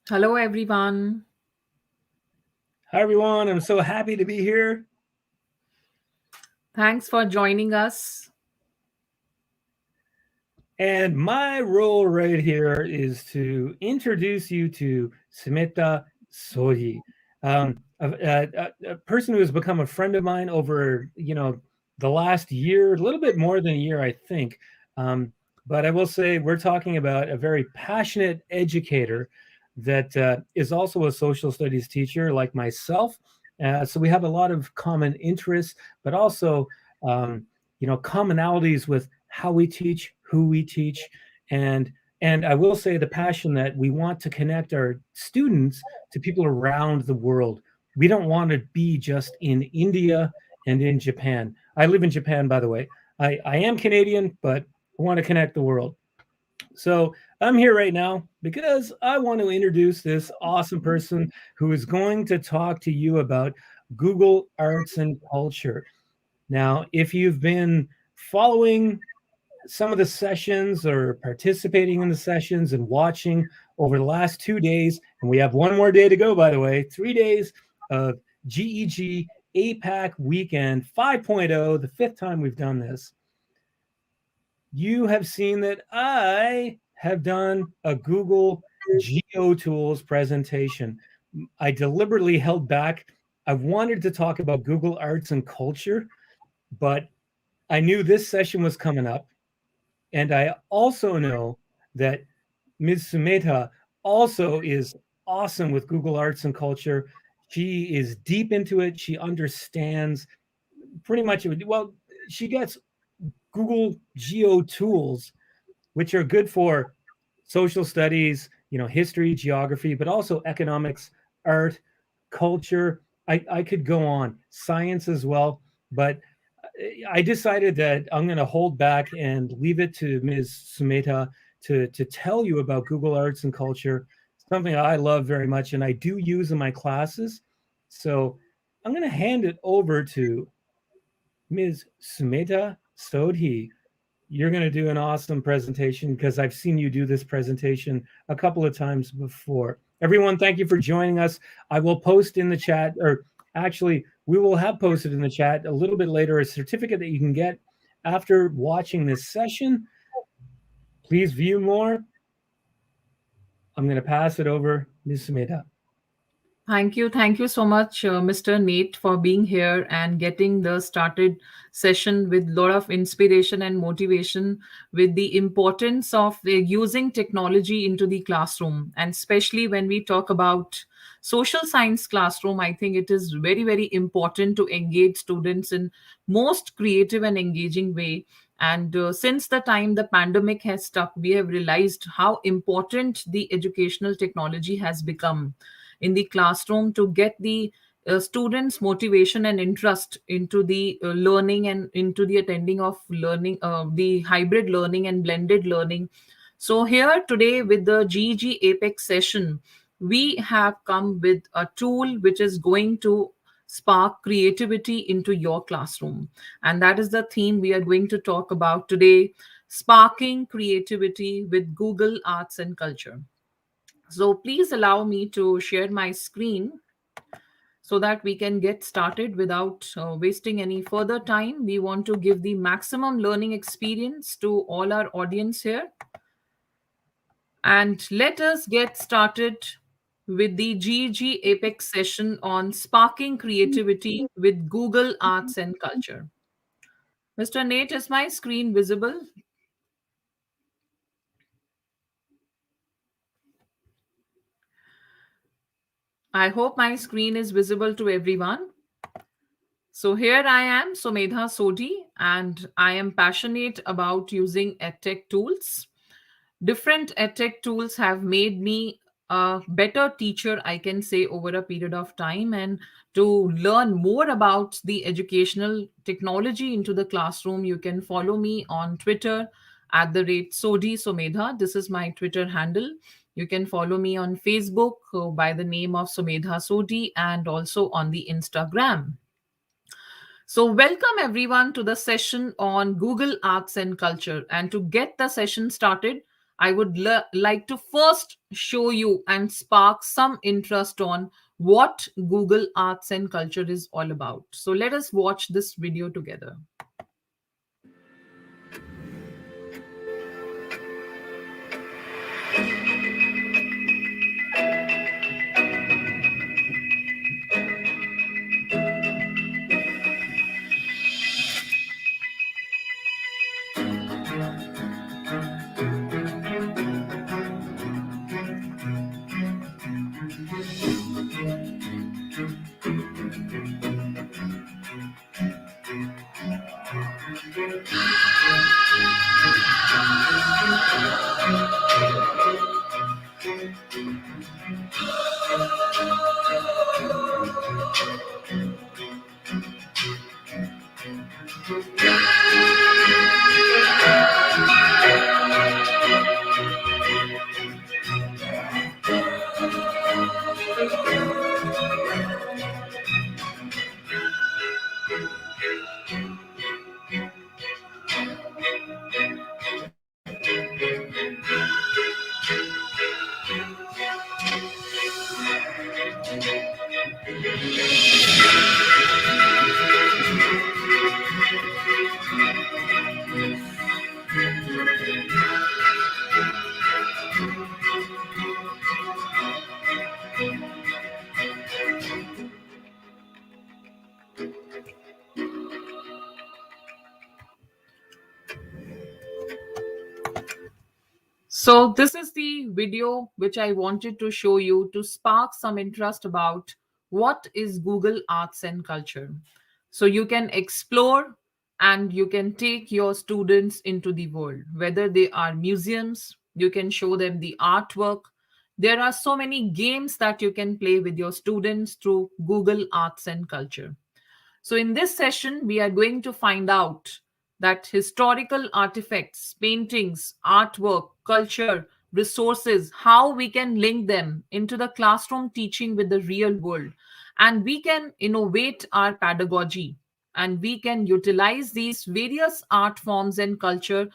Hello, everyone. Hi, everyone. I'm so happy to be here. Thanks for joining us. And my role right here is to introduce you to Smita Sodhi, a person who has become a friend of mine over, the last year, a little bit more than a year, I think. Um, but I will say we're talking about a very passionate educator that is also a social studies teacher like myself. So we have a lot of common interests, but also um, commonalities with how we teach, who we teach, and and I will say the passion that we want to connect our students to people around the world. We don't want to be just in India and in Japan. I live in Japan, by the way. I am Canadian, but I want to connect the world. So I'm here right now because I want to introduce this awesome person who is going to talk to you about Google Arts and Culture. Now, if you've been following some of the sessions or participating in the sessions and watching over the last 2 days, and we have one more day to go, by the way, 3 days of GEG APAC Weekend 5.0, the fifth time we've done this, you have seen that I have done a Google Geo Tools presentation. I deliberately held back. I wanted to talk about Google Arts and Culture, but I knew this session was coming up. And I also know that Ms. Sumeta also is awesome with Google Arts and Culture. She is deep into it. She understands pretty much, well, she gets Google Geo tools, which are good for social studies, history, geography, but also economics, art, culture. I could go on, science as well. But I decided that I'm going to hold back and leave it to Ms. Sumeta to tell you about Google Arts and Culture, something I love very much and I do use in my classes. So I'm going to hand it over to Ms. Sumeta Sodhi. You're going to do an awesome presentation because I've seen you do this presentation a couple of times before. Everyone, thank you for joining us. I will post in the chat, or actually, we will have posted in the chat a little bit later a certificate that you can get after watching this session. Please view more. I'm going to pass it over, Ms. Sumeda. Thank you. Thank you so much, Mr. Nate, for being here and getting the started session with a lot of inspiration and motivation with the importance of using technology into the classroom. And especially when we talk about social science classroom, I think it is very, very important to engage students in most creative and engaging way. And since the time the pandemic has stuck, we have realized how important the educational technology has become in the classroom to get the students motivation and interest into the learning and into the attending of learning, the hybrid learning and blended learning. So here today with the GG apex session, we have come with a tool which is going to spark creativity into your classroom, and that is the theme we are going to talk about today: sparking creativity with Google Arts and Culture. So please allow me to share my screen so that we can get started without wasting any further time. We want to give the maximum learning experience to all our audience here. And let us get started with the GG Apex session on sparking creativity with Google Arts and Culture. Mr. Nate, is my screen visible? I hope my screen is visible to everyone. So here I am, Sumedha Sodhi, and I am passionate about using edtech tools. Different edtech tools have made me a better teacher, I can say, over a period of time. And to learn more about the educational technology into the classroom, you can follow me on Twitter at the rate Sodhi Sumedha. This is my Twitter handle. You can follow me on Facebook by the name of Sumedha Sodhi and also on the Instagram. So, welcome everyone to the session on Google Arts and Culture. And to get the session started, I would like to first show you and spark some interest on what Google Arts and Culture is all about. So let us watch this video together. So this is the video which I wanted to show you to spark some interest about what is Google Arts and Culture. So you can explore and you can take your students into the world, whether they are museums, you can show them the artwork. There are so many games that you can play with your students through Google Arts and Culture. So, in this session, we are going to find out that historical artifacts, paintings, artwork, culture, resources, how we can link them into the classroom teaching with the real world. And we can innovate our pedagogy and we can utilize these various art forms and culture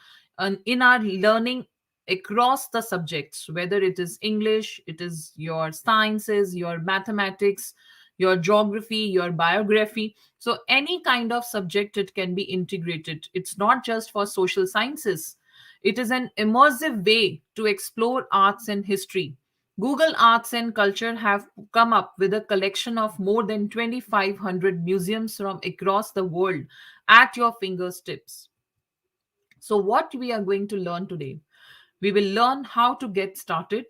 in our learning across the subjects, whether it is English, it is your sciences, your mathematics, your geography, your biography. So, any kind of subject, it can be integrated. It's not just for social sciences, it is an immersive way to explore arts and history. Google Arts and Culture have come up with a collection of more than 2,500 museums from across the world at your fingertips. So, what we are going to learn today? We will learn how to get started.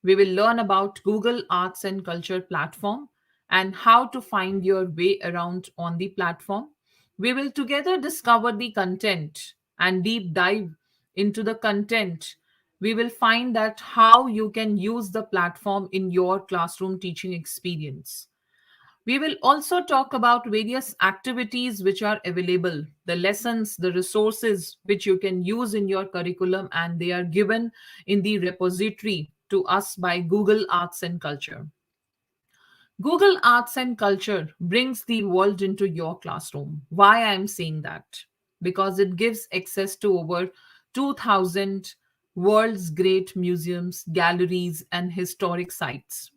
We will learn about Google Arts and Culture platform and how to find your way around on the platform. We will together discover the content and deep dive into the content. We will find that how you can use the platform in your classroom teaching experience. We will also talk about various activities which are available, the lessons, the resources which you can use in your curriculum, and they are given in the repository to us by Google Arts and Culture. Google Arts and Culture brings the world into your classroom. Why I am saying that? Because it gives access to over 2,000 world's great museums, galleries, and historic sites.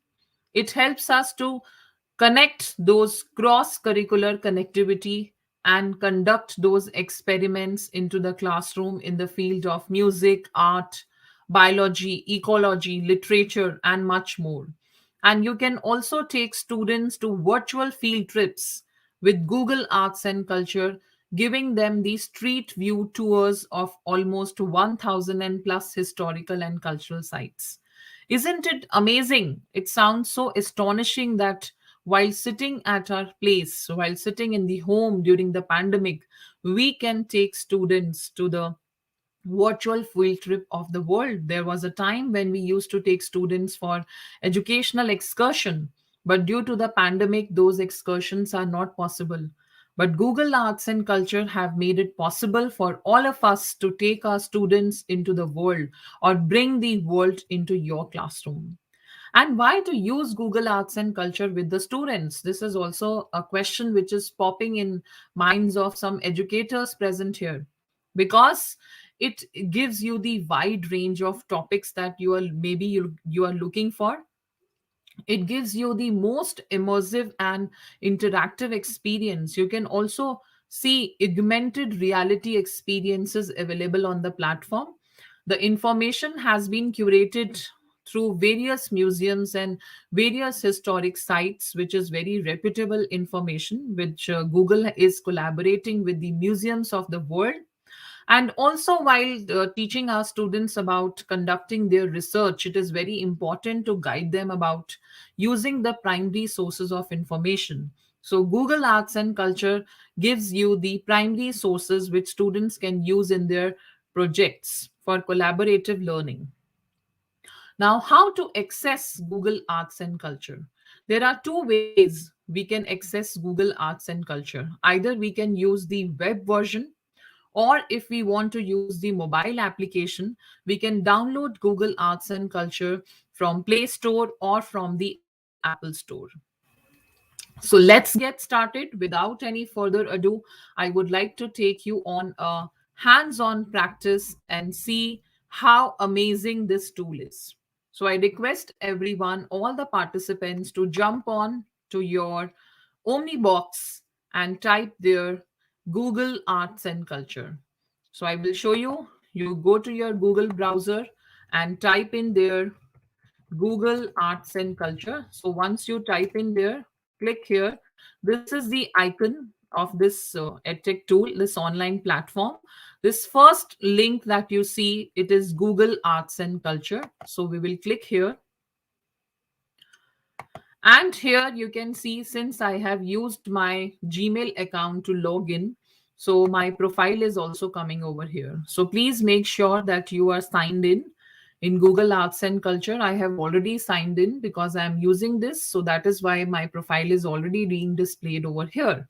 It helps us to connect those cross curricular connectivity and conduct those experiments into the classroom in the field of music, art, biology, ecology, literature, and much more. And you can also take students to virtual field trips with Google Arts and Culture, giving them the street view tours of almost 1,000 and plus historical and cultural sites. Isn't it amazing? It sounds so astonishing that while sitting at our place, while sitting in the home during the pandemic, we can take students to the virtual field trip of the world. There was a time when we used to take students for educational excursion, but due to the pandemic, those excursions are not possible. But Google Arts and Culture have made it possible for all of us to take our students into the world or bring the world into your classroom. And why to use Google Arts and Culture with the students? This is also a question which is popping in minds of some educators present here. Because It gives you the wide range of topics that you are looking for. It gives you the most immersive and interactive experience. You can also see augmented reality experiences available on the platform. The information has been curated through various museums and various historic sites, which is very reputable information, which Google is collaborating with the museums of the world. And also, while teaching our students about conducting their research, it is very important to guide them about using the primary sources of information. So, Google Arts and Culture gives you the primary sources which students can use in their projects for collaborative learning. Now, how to access Google Arts and Culture? There are two ways we can access Google Arts and Culture. Either we can use the web version, or if we want to use the mobile application, we can download Google Arts and Culture from Play Store or from the Apple Store. So let's get started. Without any further ado, I would like to take you on a hands on practice and see how amazing this tool is. So I request everyone, all the participants, to jump on to your Omnibox and type there Google Arts and Culture. So I will show you. You go to your Google browser and type in there Google Arts and Culture. So once you type in there, click here. This is the icon of this edtech tool, this online platform. This first link that you see, it is Google Arts and Culture. So we will click here. And here you can see, since I have used my Gmail account to log in, so my profile is also coming over here. So please make sure that you are signed in Google Arts and Culture. I have already signed in because I am using this. So that is why my profile is already being displayed over here.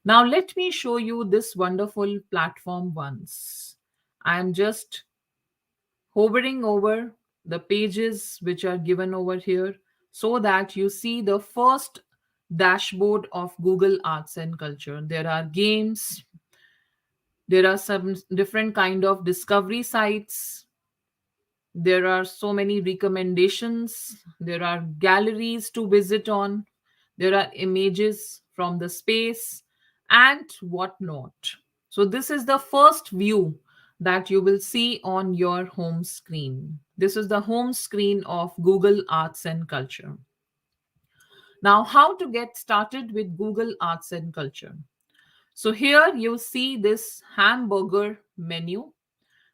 Now let me show you this wonderful platform once. I am just hovering over the pages which are given over here so that you see the first dashboard of Google Arts and Culture. There are games, there are some different kind of discovery sites, there are so many recommendations, there are galleries to visit on, there are images from the space and whatnot. So this is the first view that you will see on your home screen. This is the home screen of Google Arts and Culture. Now, how to get started with Google Arts and Culture? So here you see this hamburger menu,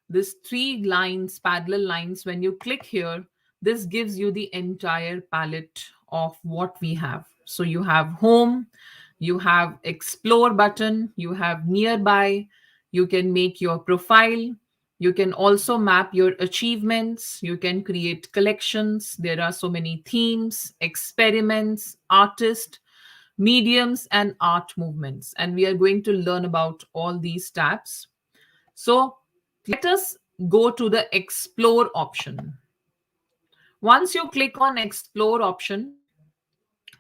this three lines, parallel lines. When you click here, this gives you the entire palette of what we have. So you have home, you have explore button, you have nearby, you can make your profile, you can also map your achievements, you can create collections. There are so many themes, experiments, artists, mediums, and art movements. And we are going to learn about all these tabs. So let us go to the explore option. Once you click on explore option,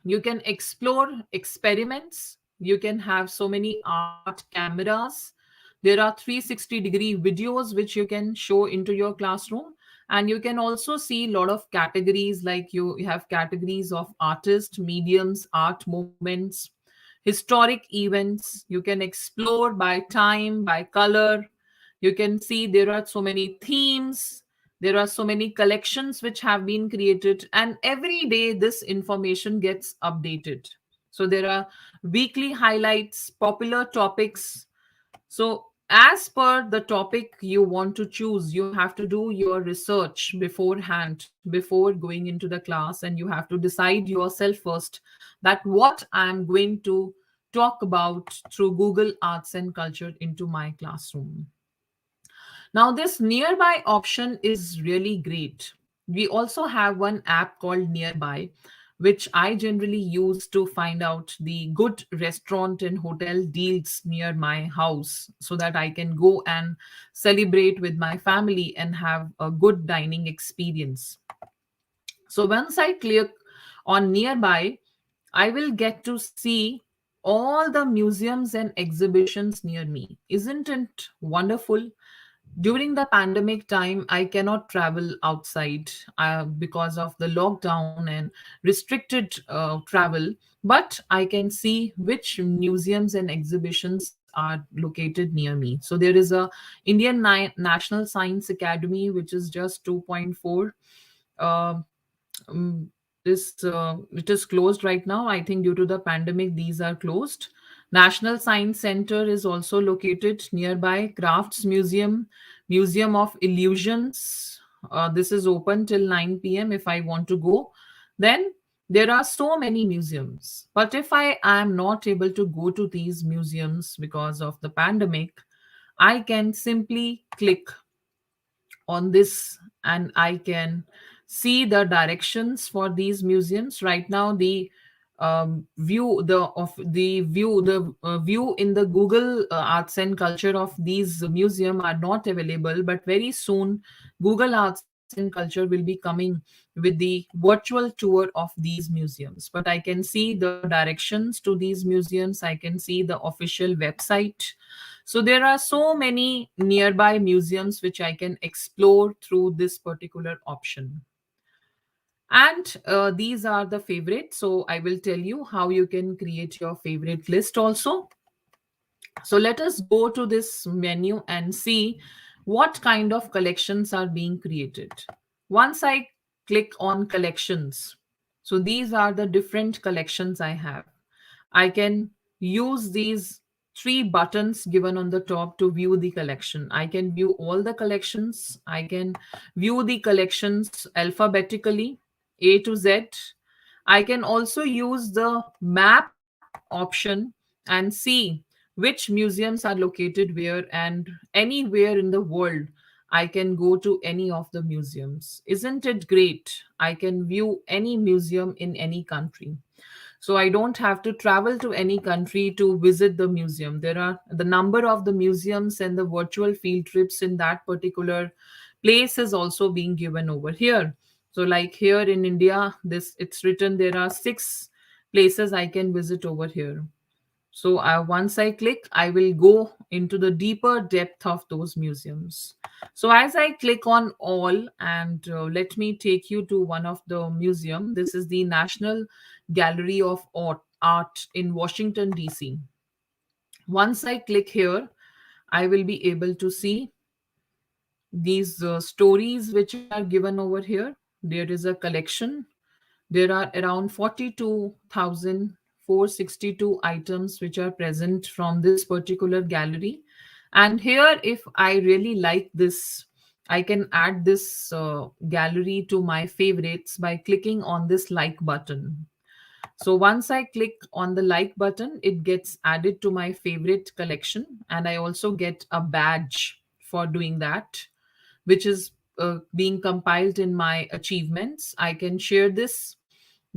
you can explore experiments. You can have so many art cameras. There are 360-degree videos which you can show into your classroom. And you can also see a lot of categories, like you have categories of artists, mediums, art movements, historic events. You can explore by time, by color. You can see there are so many themes, there are so many collections which have been created, and every day this information gets updated. So there are weekly highlights, popular topics. So as per the topic you want to choose, you have to do your research beforehand, before going into the class, and you have to decide yourself first that what I am going to talk about through Google Arts and Culture into my classroom. Now, this nearby option is really great. We also have one app called Nearby, which I generally use to find out the good restaurant and hotel deals near my house so that I can go and celebrate with my family and have a good dining experience. So once I click on Nearby, I will get to see all the museums and exhibitions near me. Isn't it wonderful? During the pandemic time, I cannot travel outside because of the lockdown and restricted travel, but I can see which museums and exhibitions are located near me. So there is a Indian National Science Academy, which is just 2.4. uh, um, this It is closed right now. I think due to the pandemic, these are closed. National Science Center is also located nearby. Crafts Museum, Museum of Illusions. This is open till 9 p.m. if I want to go. Then there are so many museums. But if I am not able to go to these museums because of the pandemic, I can simply click on this and I can see the directions for these museums. Right now, the view in the Google Arts and Culture of these museum are not available, but very soon Google Arts and Culture will be coming with the virtual tour of these museums. But I can see the directions to these museums, I can see the official website. So there are so many nearby museums which I can explore through this particular option. And these are the favorites. So I will tell you how you can create your favorite list also. So let us go to this menu and see what kind of collections are being created. Once I click on collections, so these are the different collections I have. I can use these three buttons given on the top to view the collection. I can view all the collections. I can view the collections alphabetically, A to Z. I can also use the map option and see which museums are located where, and anywhere in the world I can go to any of the museums. Isn't it great? I can view any museum in any country. So I don't have to travel to any country to visit the museum. There are the number of the museums and the virtual field trips in that particular place is also being given over here. So like here in India, this it's written there are 6 places I can visit over here. So once I click, I will go into the deeper depth of those museums. So as I click on all, and let me take you to one of the museum. This is the National Gallery of Art in Washington D.C. Once I click here, I will be able to see these stories which are given over here. There is a collection. There are around 42,462 items which are present from this particular gallery. And here, if I really like this, I can add this gallery to my favorites by clicking on this like button. So once I click on the like button, it gets added to my favorite collection, and I also get a badge for doing that, which is being compiled in my achievements. I can share this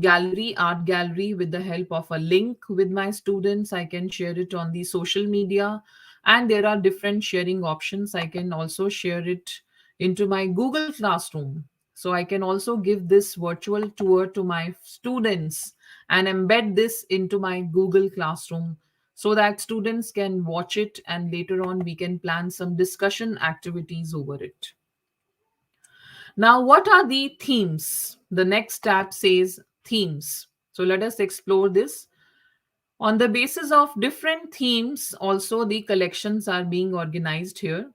art gallery, with the help of a link with my students. I can share it on the social media, and there are different sharing options. I can also share it into my Google Classroom. So I can also give this virtual tour to my students and embed this into my Google Classroom so that students can watch it, and later on we can plan some discussion activities over it. Now, what are the themes? The next tab says themes. So let us explore this. On the basis of different themes, also the collections are being organized here.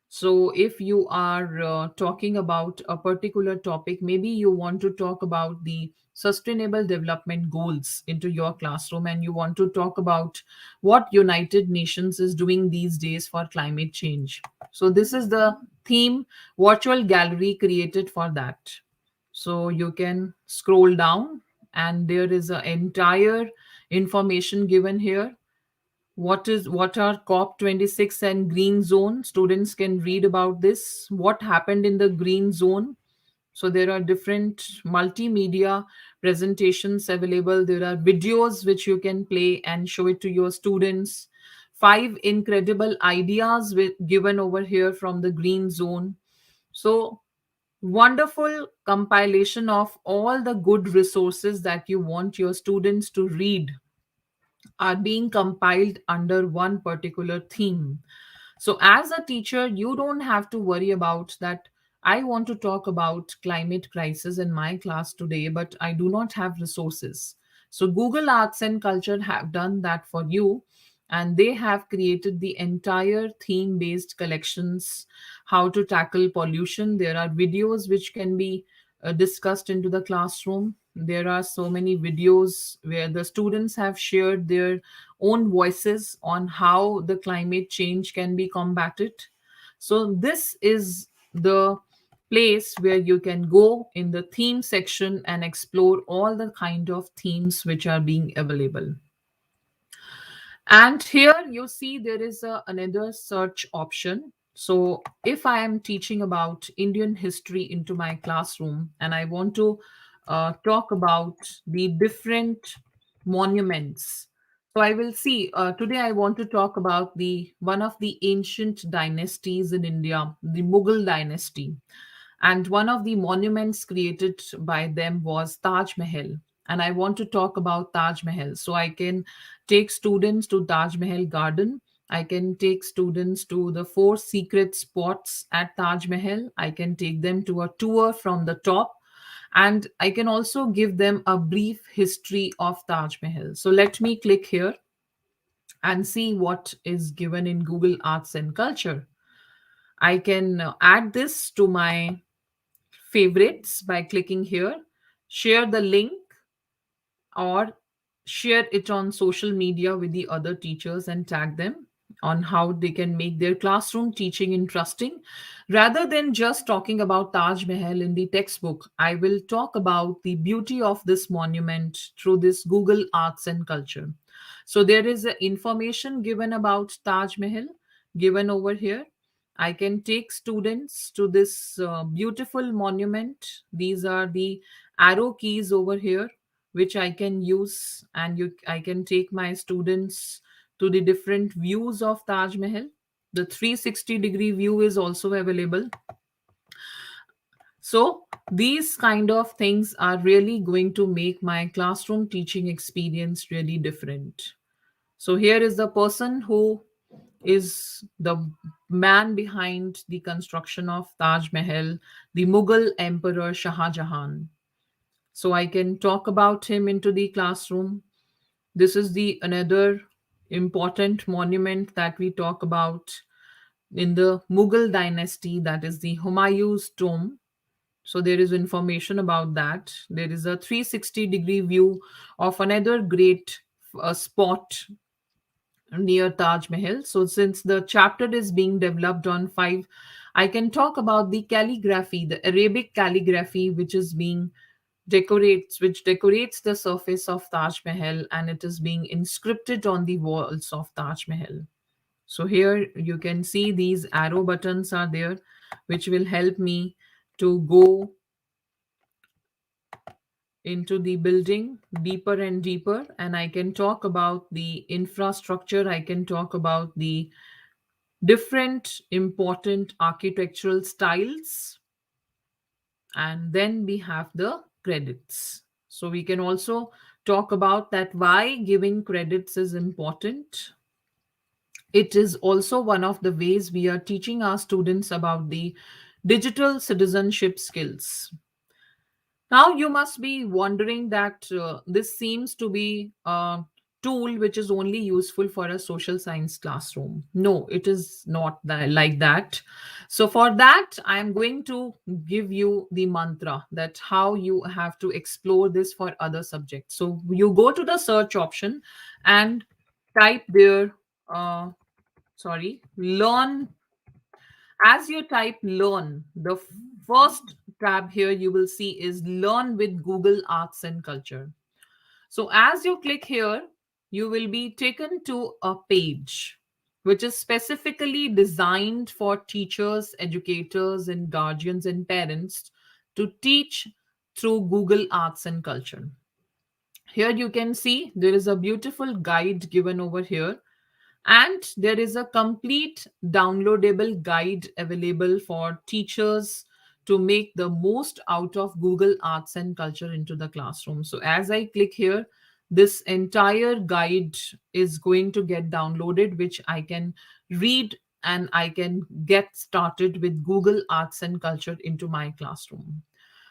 So if you are talking about a particular topic, maybe you want to talk about the sustainable development goals into your classroom, and you want to talk about what United Nations is doing these days for climate change. So this is the theme virtual gallery created for that. So you can scroll down, and there is an entire information given here. What are COP26 and green zone? Students can read about this, what happened in the green zone. So there are different multimedia presentations available. There are videos which you can play and show it to your students. 5 incredible ideas given over here from the green zone. So wonderful compilation of all the good resources that you want your students to read are being compiled under one particular theme. So as a teacher, you don't have to worry about that. I want to talk about climate crisis in my class today, but I do not have resources. So Google Arts and Culture have done that for you, and they have created the entire theme based collections, how to tackle pollution. There are videos which can be discussed into the classroom. There are so many videos where the students have shared their own voices on how the climate change can be combated. So, this is the place where you can go in the theme section and explore all the kind of themes which are being available. And here you see there is another search option. So if I am teaching about Indian history into my classroom and I want to talk about the different monuments, so I will see today I want to talk about the one of the ancient dynasties in India, the Mughal dynasty, and one of the monuments created by them was Taj Mahal. And I want to talk about Taj Mahal. So I can take students to Taj Mahal Garden. I can take students to the four secret spots at Taj Mahal. I can take them to a tour from the top. And I can also give them a brief history of Taj Mahal. So let me click here and see what is given in Google Arts and Culture. I can add this to my favorites by clicking here, share the link, or share it on social media with the other teachers and tag them on how they can make their classroom teaching interesting. Rather than just talking about Taj Mahal in the textbook, I will talk about the beauty of this monument through this Google Arts and Culture. So there is a information given about Taj Mahal given over here. I can take students to this beautiful monument. These are the arrow keys over here which I can use, and I can take my students to the different views of Taj Mahal. The 360-degree view is also available. So these kind of things are really going to make my classroom teaching experience really different. So here is the person who is the man behind the construction of Taj Mahal, the Mughal Emperor Shah Jahan. So I can talk about him into the classroom. This is the another important monument that we talk about in the Mughal dynasty, that is the Humayun's tomb. So there is information about that. There is a 360-degree view of another great spot near Taj Mahal. So since the chapter is being developed on five, I can talk about the calligraphy, the Arabic calligraphy, which decorates the surface of Taj Mahal, and it is being inscripted on the walls of Taj Mahal. So here you can see these arrow buttons are there, which will help me to go into the building deeper and deeper. And I can talk about the infrastructure. I can talk about the different important architectural styles, and then we have the credits. So we can also talk about that why giving credits is important. It is also one of the ways we are teaching our students about the digital citizenship skills. Now you must be wondering that this seems to be a tool which is only useful for a social science classroom. No, it is not like that. So for that, I am going to give you the mantra that how you have to explore this for other subjects. So you go to the search option and type there, learn. As you type learn, the first tab here you will see is learn with Google Arts and Culture. So as you click here, you will be taken to a page which is specifically designed for teachers, educators, and guardians and parents to teach through Google Arts and Culture. Here you can see there is a beautiful guide given over here, and there is a complete downloadable guide available for teachers to make the most out of Google Arts and Culture into the classroom. So as I click here, this entire guide is going to get downloaded, which I can read and I can get started with Google Arts and Culture into my classroom.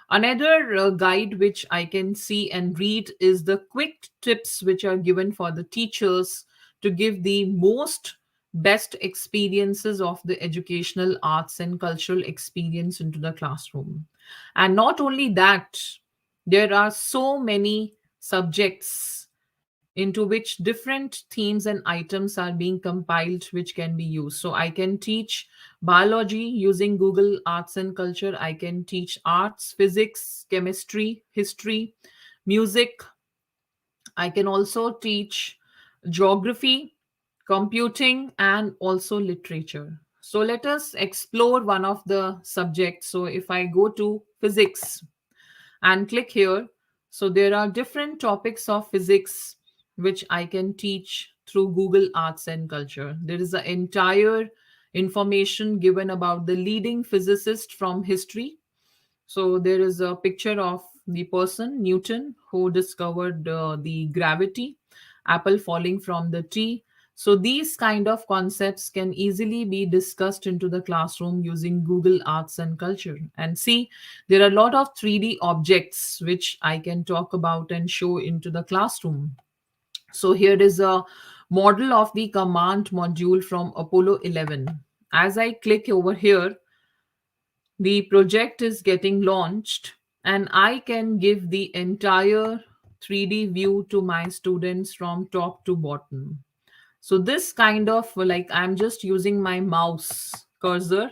Another guide which I can see and read is the quick tips which are given for the teachers to give the most best experiences of the educational arts and cultural experience into the classroom. And not only that, there are so many subjects into which different themes and items are being compiled which can be used. So I can teach biology using Google Arts and Culture. I can teach arts, physics, chemistry, history, music. I can also teach geography, computing, and also literature. So let us explore one of the subjects. So if I go to physics and click here, so there are different topics of physics which I can teach through Google Arts and Culture. There is an entire information given about the leading physicist from history. So there is a picture of the person, Newton, who discovered the gravity, apple falling from the tree. So these kind of concepts can easily be discussed into the classroom using Google Arts and Culture. And see, there are a lot of 3D objects which I can talk about and show into the classroom. So here is a model of the command module from Apollo 11. As I click over here, the project is getting launched and I can give the entire 3D view to my students from top to bottom. So this kind of, like, I'm just using my mouse cursor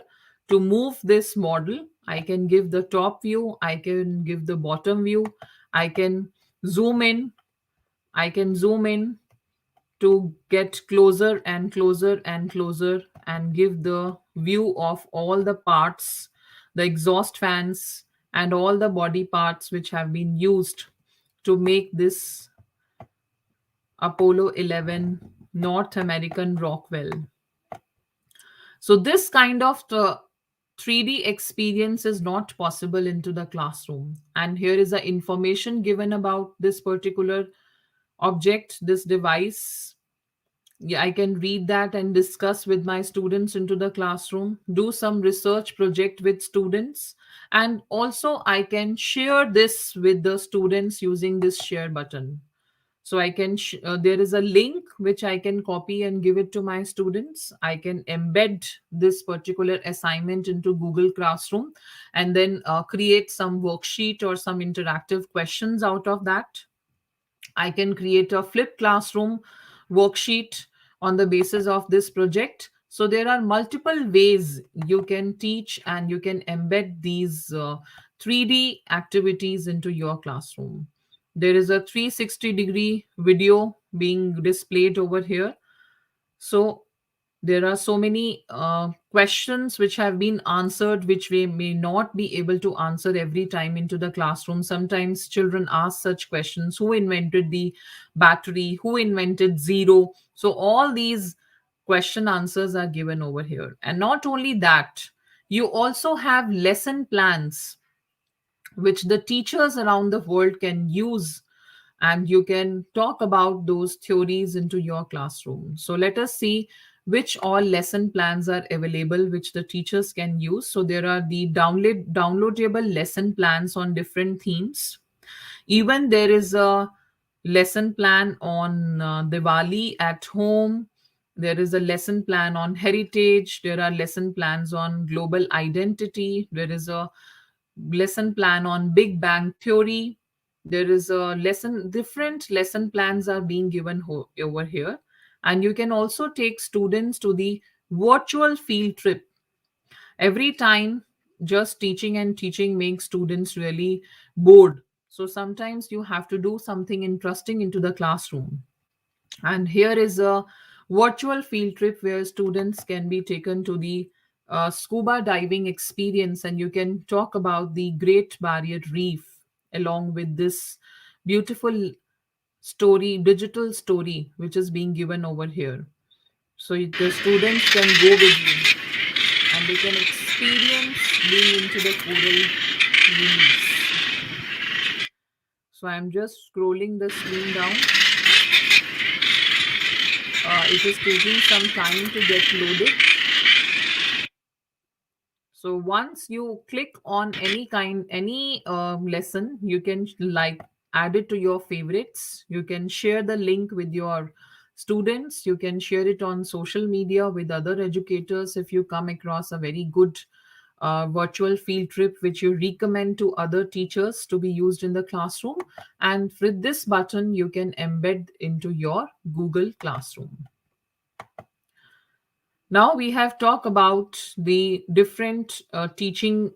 to move this model. I can give the top view, I can give the bottom view, I can zoom in, I can zoom in to get closer and closer and closer and give the view of all the parts, the exhaust fans, and all the body parts which have been used to make this Apollo 11 North American Rockwell. So this kind of 3D experience is not possible into the classroom. And here is the information given about this particular object, this device. Yeah, I can read that and discuss with my students into the classroom, do some research project with students, and also I can share this with the students using this share button. So I can there is a link which I can copy and give it to my students. I can embed this particular assignment into Google Classroom and then create some worksheet or some interactive questions out of that. I can create a flipped classroom worksheet on the basis of this project. So there are multiple ways you can teach and you can embed these 3D activities into your classroom. There is a 360-degree video being displayed over here. So there are so many questions which have been answered which we may not be able to answer every time into the classroom. Sometimes children ask such questions: who invented the battery, who invented zero? So all these question answers are given over here. And not only that, you also have lesson plans which the teachers around the world can use, and you can talk about those theories into your classroom. So let us see which all lesson plans are available which the teachers can use. So there are the downloadable lesson plans on different themes. Even there is a lesson plan on Diwali at home. There is a lesson plan on heritage. There are lesson plans on global identity. There is a lesson plan on Big Bang Theory. There is a lesson, different lesson plans are being given over here. And you can also take students to the virtual field trip. Every time just teaching and teaching makes students really bored. So sometimes you have to do something interesting into the classroom. And here is a virtual field trip where students can be taken to the scuba diving experience, and you can talk about the Great Barrier Reef along with this beautiful story, digital story, which is being given over here. So the students can go with you and they can experience being into the coral reefs. So I'm just scrolling the screen down. It is taking some time to get loaded. So once you click on any lesson, you can like add it to your favorites. You can share the link with your students. You can share it on social media with other educators if you come across a very good virtual field trip which you recommend to other teachers to be used in the classroom. And with this button, you can embed into your Google Classroom. Now we have talked about the different teaching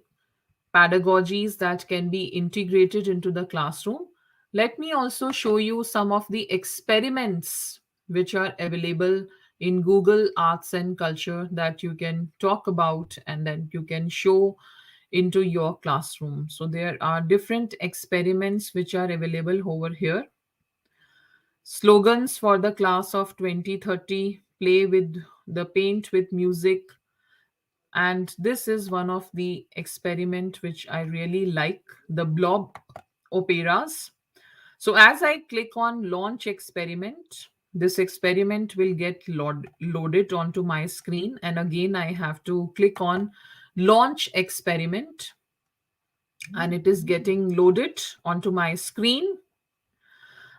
pedagogies that can be integrated into the classroom. Let me also show you some of the experiments which are available in Google Arts and Culture that you can talk about and then you can show into your classroom. So there are different experiments which are available over here. Slogans for the class of 2030, play with the paint with music, and this is one of the experiment which I really like, the blob operas. So as I click on launch experiment, this experiment will get loaded onto my screen, and again I have to click on launch experiment, and it is getting loaded onto my screen.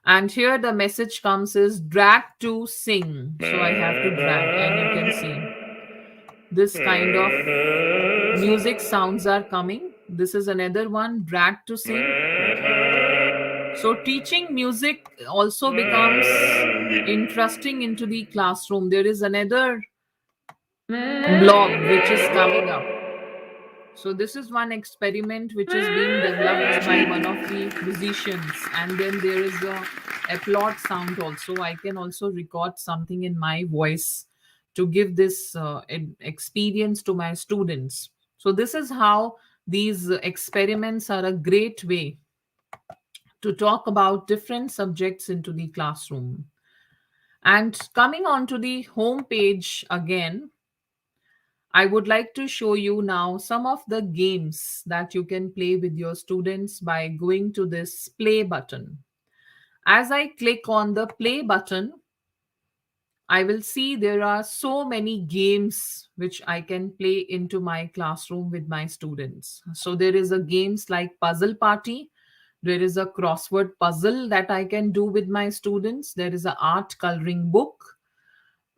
And here the message comes is drag to sing, so I have to drag, and you can see this kind of music sounds are coming. This is another one, drag to sing. So teaching music also becomes interesting into the classroom. There is another blob which is coming up. So this is one experiment which is being developed by one of the musicians, and then there is a applaud sound also. I can also record something in my voice to give this experience to my students. So this is how these experiments are a great way to talk about different subjects into the classroom. And coming on to the home page again, I would like to show you now some of the games that you can play with your students by going to this play button. As I click on the play button, I will see there are so many games which I can play into my classroom with my students. So there is a games like puzzle party. There is a crossword puzzle that I can do with my students. There is a art coloring book.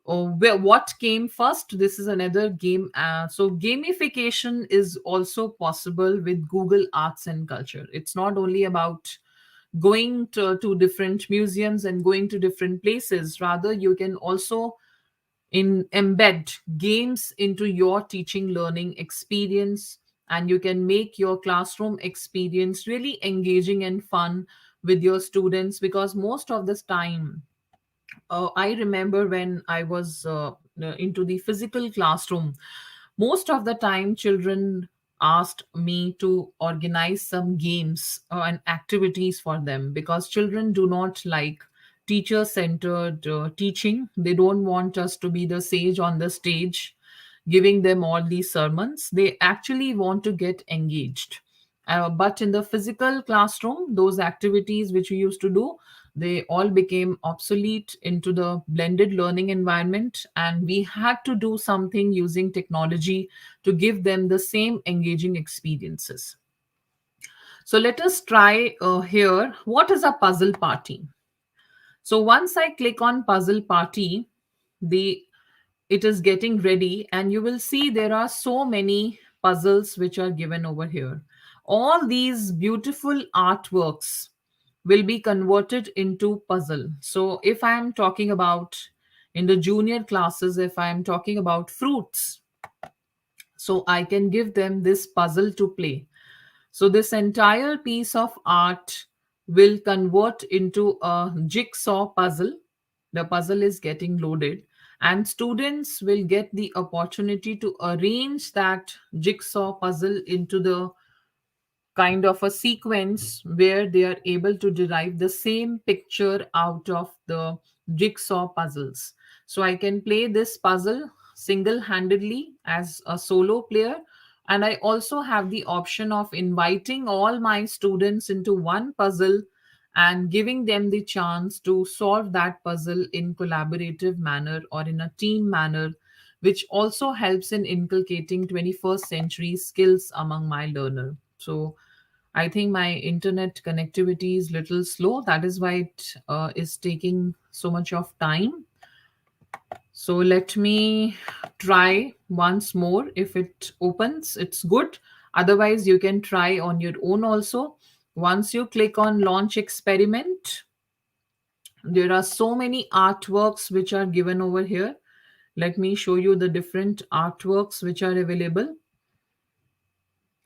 Oh, what came first? This is another game. So gamification is also possible with Google Arts and Culture. It's not only about going to different museums and going to different places. Rather, you can also embed games into your teaching learning experience, and you can make your classroom experience really engaging and fun with your students, because most of the time I remember when I was into the physical classroom, most of the time children asked me to organize some games and activities for them, because children do not like teacher centered teaching. They don't want us to be the sage on the stage giving them all these sermons. They actually want to get engaged. But in the physical classroom, those activities which we used to do, they all became obsolete into the blended learning environment, and we had to do something using technology to give them the same engaging experiences. So let us try here. What is a puzzle party? So once I click on puzzle party, the it is getting ready, and you will see there are so many puzzles which are given over here. All these beautiful artworks will be converted into puzzle. So if I am talking about in the junior classes, if I am talking about fruits, so I can give them this puzzle to play. So this entire piece of art will convert into a jigsaw puzzle. The puzzle is getting loaded, and students will get the opportunity to arrange that jigsaw puzzle into the kind of a sequence where they are able to derive the same picture out of the jigsaw puzzles. So I can play this puzzle single handedly as a solo player, and I also have the option of inviting all my students into one puzzle and giving them the chance to solve that puzzle in collaborative manner or in a team manner, which also helps in inculcating 21st century skills among my learner. So I think my internet connectivity is little slow. That is why it is taking so much of time. So let me try once more. If it opens, it's good. Otherwise, you can try on your own also. Once you click on launch experiment, there are so many artworks which are given over here. Let me show you the different artworks which are available.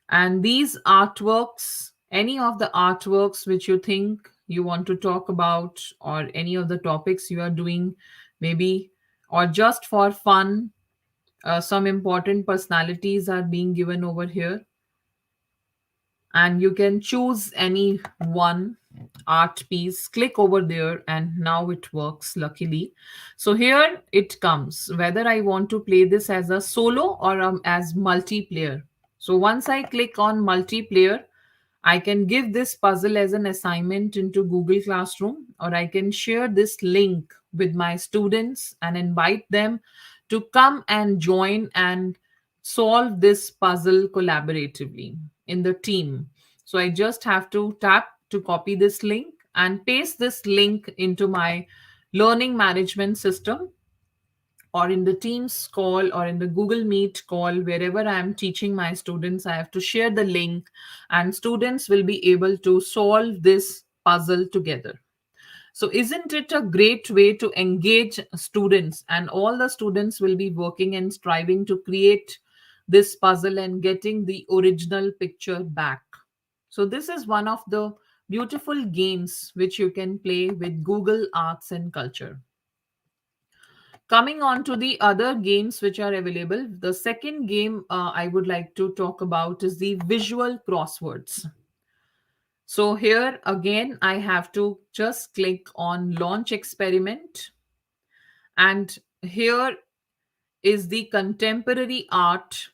And these artworks, any of the artworks which you think you want to talk about, or any of the topics you are doing, maybe, or just for fun, some important personalities are being given over here, and you can choose any one art piece. Click over there and now it works, luckily. So here it comes, whether I want to play this as a solo or as multiplayer. So once I click on multiplayer, I can give this puzzle as an assignment into Google Classroom, or I can share this link with my students and invite them to come and join and solve this puzzle collaboratively in the team. So I just have to tap to copy this link and paste this link into my learning management system, or in the Teams call, or in the Google Meet call, wherever I am teaching my students. I have to share the link, and students will be able to solve this puzzle together. So, isn't it a great way to engage students? And all the students will be working and striving to create this puzzle and getting the original picture back. So, this is one of the beautiful games which you can play with Google Arts and Culture. Coming on to the other games which are available, the second game I would like to talk about is the visual crosswords. So here again, I have to just click on launch experiment, and here is the contemporary art,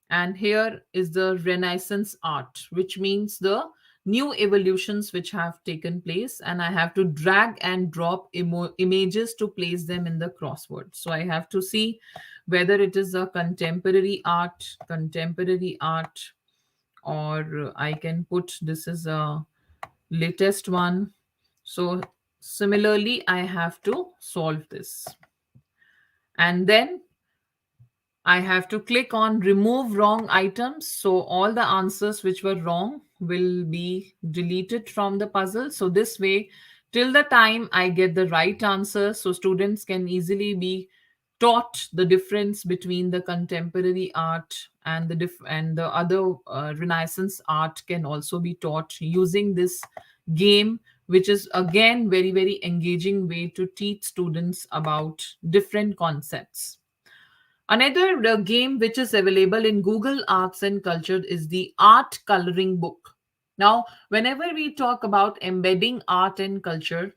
and here is the Renaissance art, which means the new evolutions which have taken place. And I have to drag and drop images to place them in the crossword. So I have to see whether it is a contemporary art, or I can put this is a latest one. So similarly, I have to solve this. And then I have to click on remove wrong items. So all the answers which were wrong will be deleted from the puzzle. So this way, till the time I get the right answer, so students can easily be taught the difference between the contemporary art and and the other Renaissance art can also be taught using this game, which is again very engaging way to teach students about different concepts. Another game which is available in Google Arts and Culture is the art coloring book. Now, whenever we talk about embedding art and culture,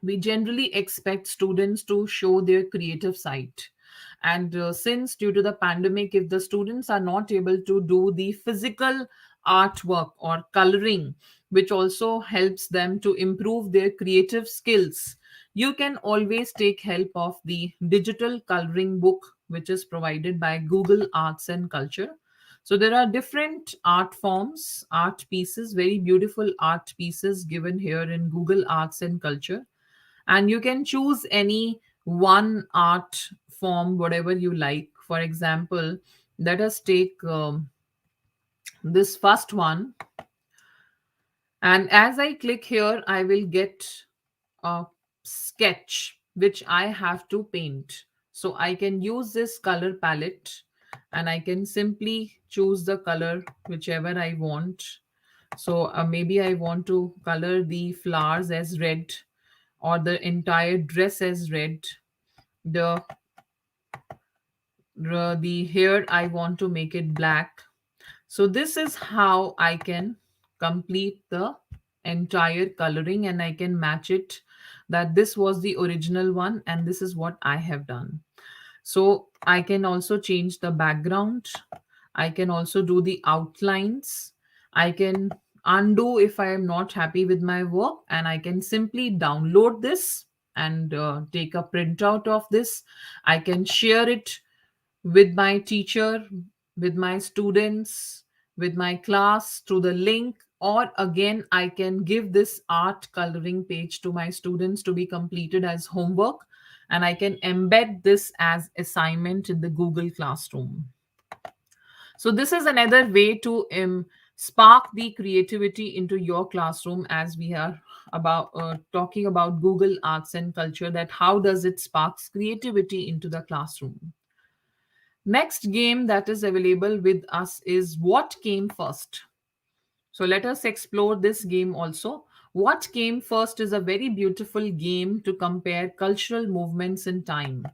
we generally expect students to show their creative side. And since due to the pandemic, if the students are not able to do the physical artwork or coloring, which also helps them to improve their creative skills, you can always take help of the digital coloring book, which is provided by Google Arts and Culture. So there are different art forms, art pieces, very beautiful art pieces given here in Google Arts and Culture, and you can choose any one art form, whatever you like. For example, let us take this first one, and as I click here, I will get a sketch which I have to paint. So I can use this color palette, and I can simply choose the color whichever I want. So maybe I want to color the flowers as red, or the entire dress as red. The the hair I want to make it black. So this is how I can complete the entire coloring, and I can match it that this was the original one and this is what I have done. So I can also change the background. I can also do the outlines. I can undo if I am not happy with my work, and I can simply download this and take a printout of this. I can share it with my teacher, with my students, with my class through the link, or again, I can give this art coloring page to my students to be completed as homework, and I can embed this as assignment in the Google Classroom. So this is another way to spark the creativity into your classroom, as we are about talking about Google Arts and Culture, that how does it sparks creativity into the classroom. Next game that is available with us is What Came First. So let us explore this game also. What Came First is a very beautiful game to compare cultural movements in time.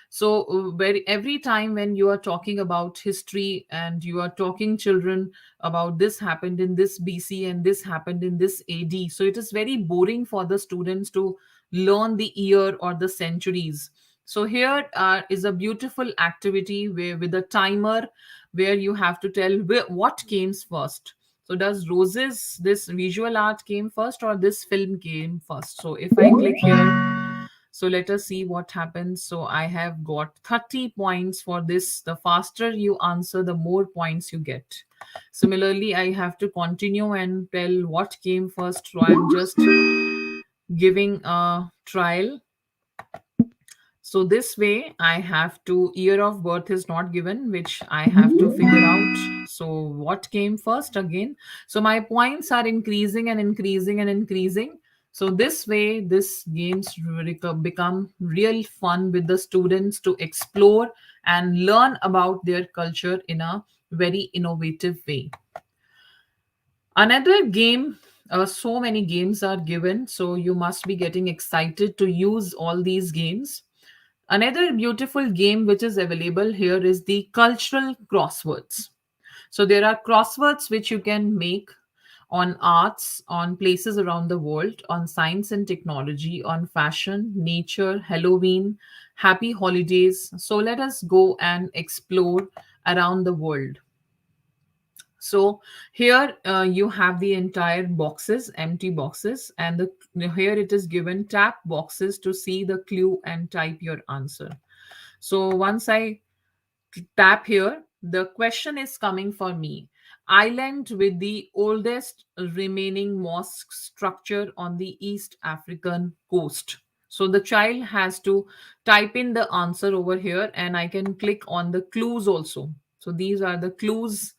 So every time when you are talking about history and you are talking children about this happened in this BC and this happened in this AD, so it is very boring for the students to learn the year or the centuries. So here is a beautiful activity where with a timer where you have to tell what came first. So does Roses, this visual art came first or this film came first? So if I click here, so let us see what happens. So I have got 30 points for this. The faster you answer, the more points you get. Similarly, I have to continue and tell what came first. So I'm just giving a trial. So this way I have to, year of birth is not given, which I have to figure out. So what came first again? So my points are increasing and increasing and increasing. So this way, this games become real fun with the students to explore and learn about their culture in a very innovative way. Another game, so many games are given, so you must be getting excited to use all these games. Another beautiful game which is available here is the cultural crosswords. So there are crosswords which you can make on arts, on places around the world, on science and technology, on fashion, nature, Halloween, happy holidays. So let us go and explore around the world. So here you have the entire boxes, empty boxes, and here it is given tap boxes to see the clue and type your answer. So once I tap here, the question is coming for me. Island with the oldest remaining mosque structure on the East African coast. So the child has to type in the answer over here, and I can click on the clues also. So these are the clues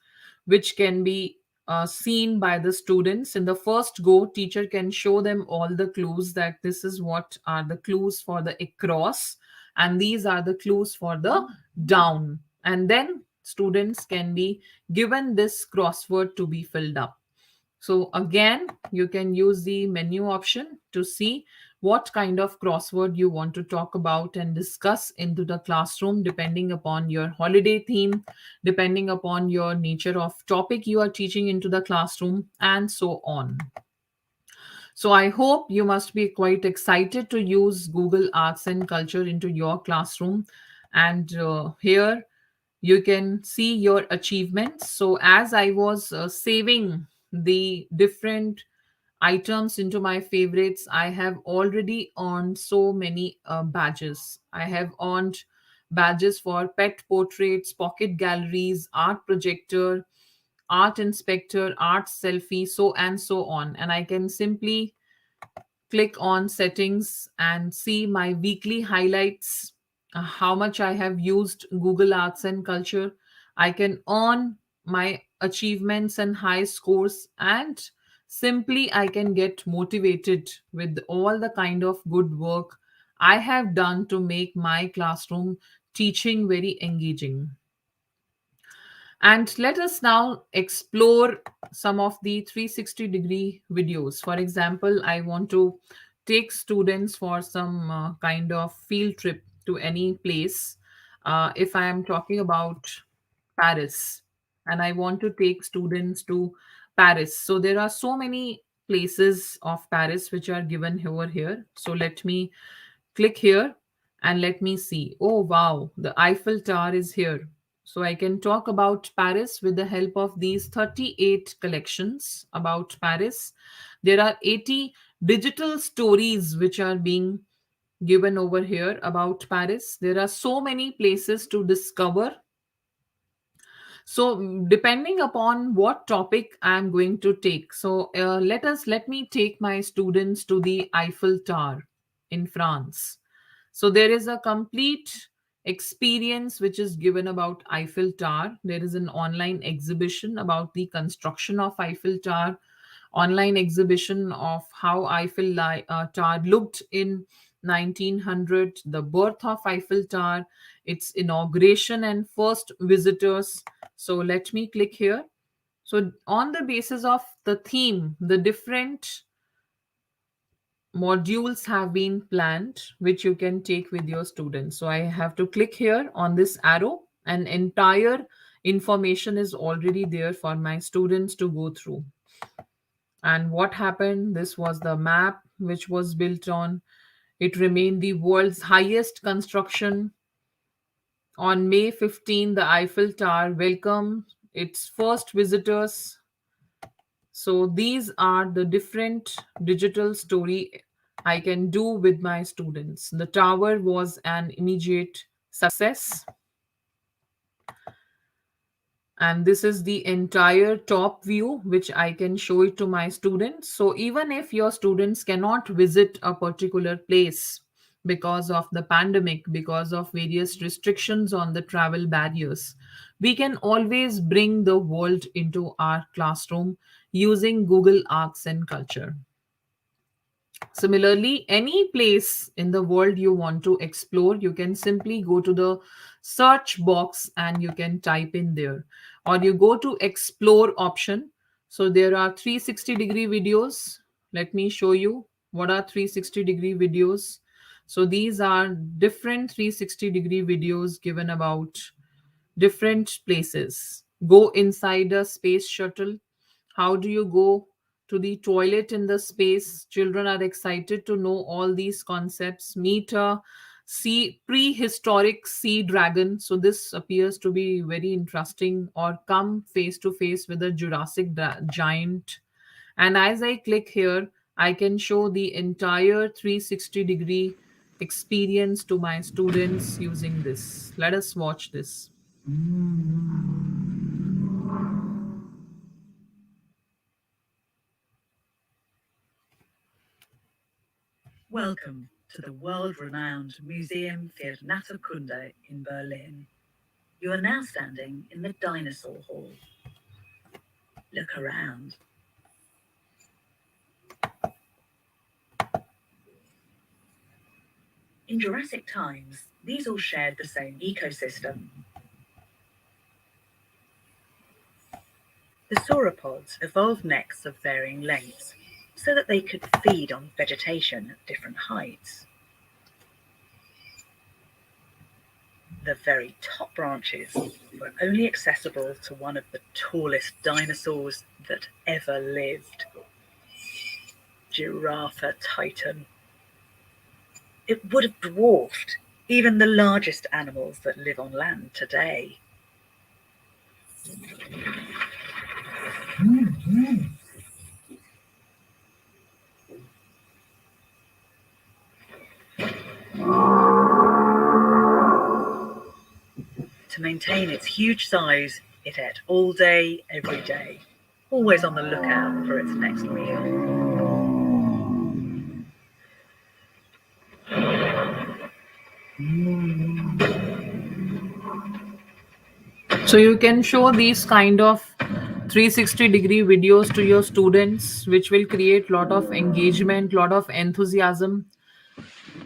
which can be seen by the students. In the first go, teacher can show them all the clues, that this is what are the clues for the across, and these are the clues for the down, and then students can be given this crossword to be filled up. So again, you can use the menu option to see what kind of crossword you want to talk about and discuss into the classroom, depending upon your holiday theme, depending upon your nature of topic you are teaching into the classroom, and so on. So I hope you must be quite excited to use Google Arts and Culture into your classroom. And here you can see your achievements. So as I was saving the different items into my favorites, I have already earned so many badges. I have earned badges for pet portraits, pocket galleries, art projector, art inspector, art selfie, so and so on. And I can simply click on settings and see my weekly highlights, how much I have used Google Arts and Culture. I can earn my achievements and high scores, and simply I can get motivated with all the kind of good work I have done to make my classroom teaching very engaging. And let us now explore some of the 360-degree videos. For example, I want to take students for some kind of field trip to any place. If I am talking about Paris, and I want to take students to Paris. So there are so many places of Paris which are given over here. So let me click here and let me see. Oh, wow, the Eiffel Tower is here. So I can talk about Paris with the help of these 38 collections about Paris. There are 80 digital stories which are being given over here about Paris. There are so many places to discover So depending upon what topic I'm going to take, so let me take my students to the Eiffel Tower in France. So there is a complete experience which is given about Eiffel Tower. There is an online exhibition about the construction of Eiffel Tower, online exhibition of how Tower looked in 1900, the birth of Eiffel Tower, its inauguration and first visitors. So let me click here. So on the basis of the theme, the different modules have been planned which you can take with your students. So I have to click here on this arrow, and entire information is already there for my students to go through. And what happened? This was the map which was built on. It remained the world's highest construction. On May 15, the Eiffel Tower welcomed its first visitors. So these are the different digital story I can do with my students. The tower was an immediate success. And this is the entire top view which I can show it to my students. So even if your students cannot visit a particular place because of the pandemic, because of various restrictions on the travel barriers, we can always bring the world into our classroom using Google Arts and Culture. Similarly, any place in the world you want to explore, you can simply go to the search box and you can type in there, or you go to explore option. So there are 360-degree videos. Let me show you what are 360-degree videos. So these are different 360-degree videos given about different places. Go inside a space shuttle. How do you go to the toilet in the space? Children are excited to know all these concepts. Meet a prehistoric sea dragon. So this appears to be very interesting. Or come face to face with a giant. And as I click here, I can show the entire 360-degree experience to my students using this. Let us watch this. Welcome to the world-renowned Museum für Naturkunde in Berlin. You are now standing in the Dinosaur Hall. Look around. In Jurassic times, these all shared the same ecosystem. The sauropods evolved necks of varying lengths so that they could feed on vegetation at different heights. The very top branches were only accessible to one of the tallest dinosaurs that ever lived, Giraffa titan. It would have dwarfed even the largest animals that live on land today. To maintain its huge size, it ate all day, every day, always on the lookout for its next meal. So you can show these kind of 360-degree videos to your students, which will create lot of engagement, lot of enthusiasm,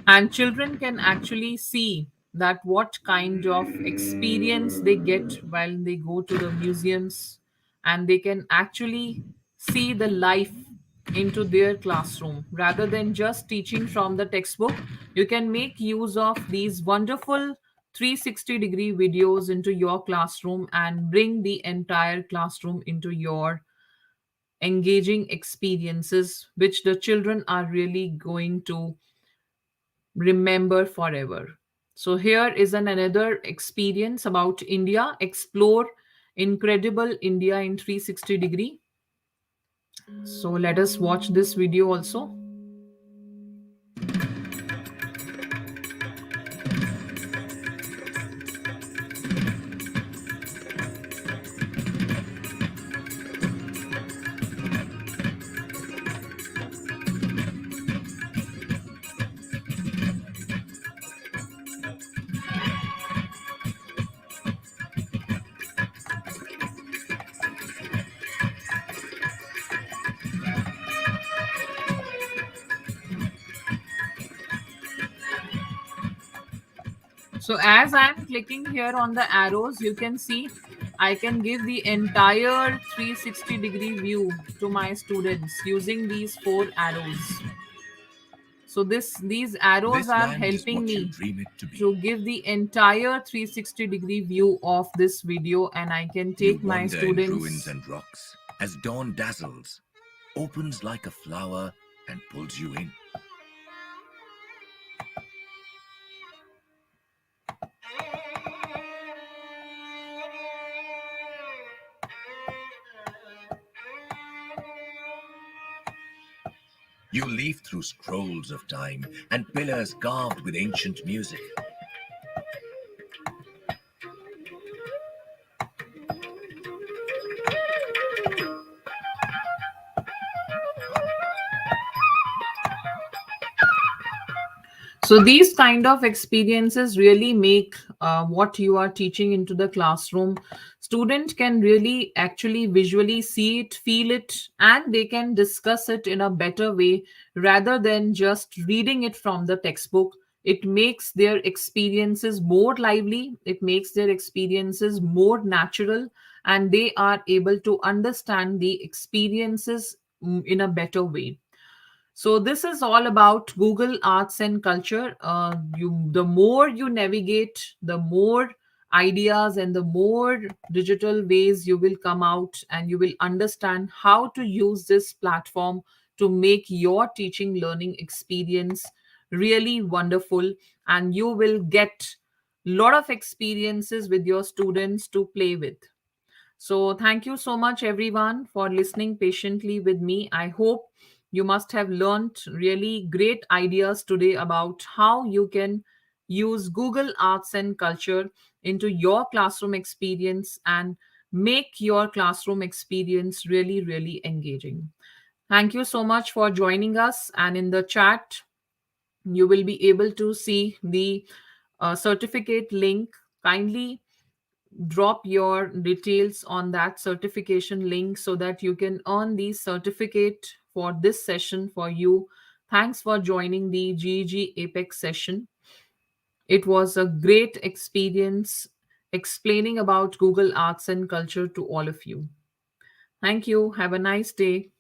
and children can actually see that what kind of experience they get while they go to the museums, and they can actually see the life into their classroom rather than just teaching from the textbook. You can make use of these wonderful 360-degree videos into your classroom and bring the entire classroom into your engaging experiences, which the children are really going to remember forever. So here is another experience about India. Explore incredible India in 360-degree. So let us watch this video also. So as I'm clicking here on the arrows, you can see I can give the entire 360-degree view to my students using these four arrows. So these arrows This are land is helping what you me dream it to to be. give the entire 360-degree view of this video, and I can You take my wander in ruins students. and rocks as dawn dazzles, opens like a flower, and pulls you in. You leaf through scrolls of time and pillars carved with ancient music. So these kind of experiences really make what you are teaching into the classroom. Student can really actually visually see it, feel it, and they can discuss it in a better way rather than just reading it from the textbook. It makes their experiences more lively, it makes their experiences more natural, and they are able to understand the experiences in a better way. So this is all about Google Arts and Culture. The more you navigate, the more ideas and the more digital ways you will come out, and you will understand how to use this platform to make your teaching learning experience really wonderful, and you will get lot of experiences with your students to play with. So, thank you so much, everyone, for listening patiently with me. I hope you must have learned really great ideas today about how you can use Google Arts and Culture into your classroom experience and make your classroom experience really, really engaging. Thank you so much for joining us. And in the chat, you will be able to see the certificate link. Kindly drop your details on that certification link so that you can earn the certificate for this session for you. Thanks for joining the GEG Apex session. It was a great experience explaining about Google Arts and Culture to all of you. Thank you. Have a nice day.